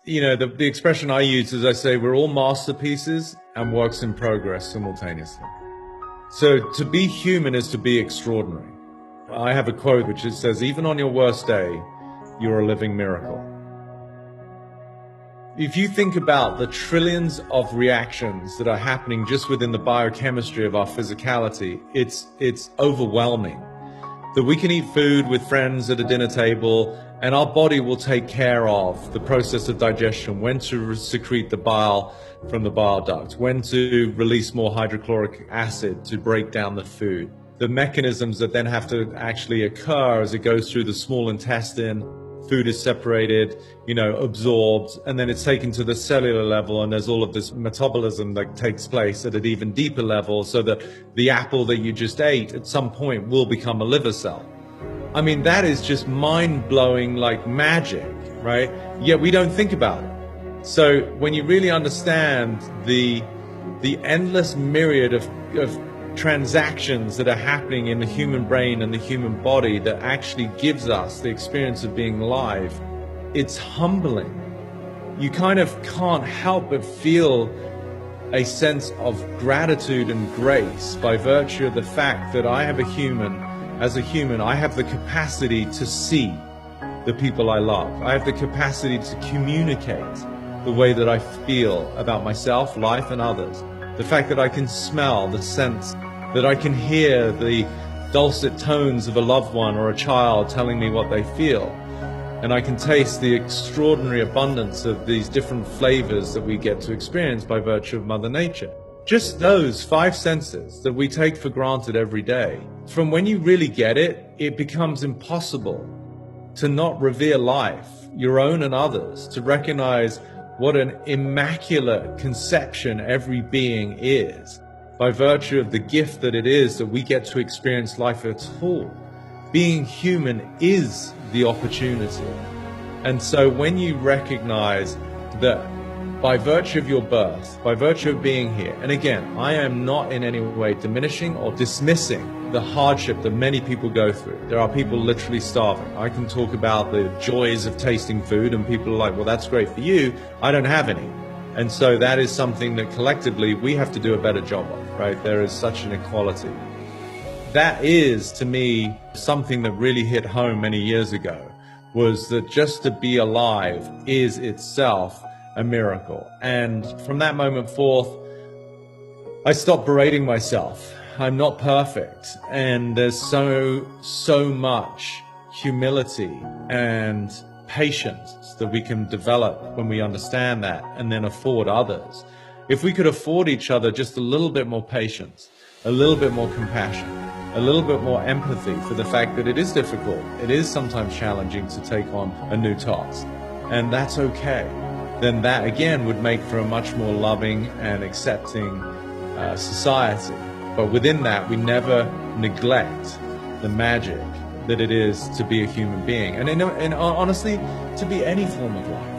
The expression I use is I say we're all masterpieces and works in progress simultaneously. So to be human is to be extraordinary. I have a quote which says, even on your worst day, you're a living miracle. If you think about the trillions of reactions that are happening just within the biochemistry of our physicality, it's overwhelming. That we can eat food with friends at a dinner table and our body will take care of the process of digestion, when to secrete the bile from the bile duct, when to release more hydrochloric acid to break down the food. The mechanisms that then have to actually occur as it goes through the small intestine, food is separated, absorbed, and then it's taken to the cellular level, and there's all of this metabolism that takes place at an even deeper level, so that the apple that you just ate at some point will become a liver cell. I mean, that is just mind-blowing, like magic, right? Yet we don't think about it. So when you really understand the endless myriad of transactions that are happening in the human brain and the human body that actually gives us the experience of being alive, it's humbling. You kind of can't help but feel a sense of gratitude and grace by virtue of the fact that I have as a human, I have the capacity to see the people I love. I have the capacity to communicate the way that I feel about myself, life, and others. The fact that I can smell the scents, that I can hear the dulcet tones of a loved one or a child telling me what they feel. And I can taste the extraordinary abundance of these different flavors that we get to experience by virtue of Mother Nature. Just those 5 senses that we take for granted every day. From when you really get it, it becomes impossible to not revere life, your own and others, to recognize what an immaculate conception every being is, by virtue of the gift that it is that we get to experience life at all. Being human is the opportunity. And so when you recognize that by virtue of your birth, by virtue of being here, and again, I am not in any way diminishing or dismissing the hardship that many people go through. There are people literally starving. I can talk about the joys of tasting food and people are like, well, that's great for you. I don't have any. And so that is something that collectively we have to do a better job of, right? There is such an equality. That is, to me, something that really hit home many years ago, was that just to be alive is itself a miracle. And from that moment forth, I stopped berating myself. I'm not perfect. And there's so much humility and patience that we can develop when we understand that and then afford others. If we could afford each other just a little bit more patience, a little bit more compassion, a little bit more empathy for the fact that it is difficult, it is sometimes challenging to take on a new task, and that's okay, then that again would make for a much more loving and accepting society. But within that, we never neglect the magic that it is to be a human being, and honestly, to be any form of life.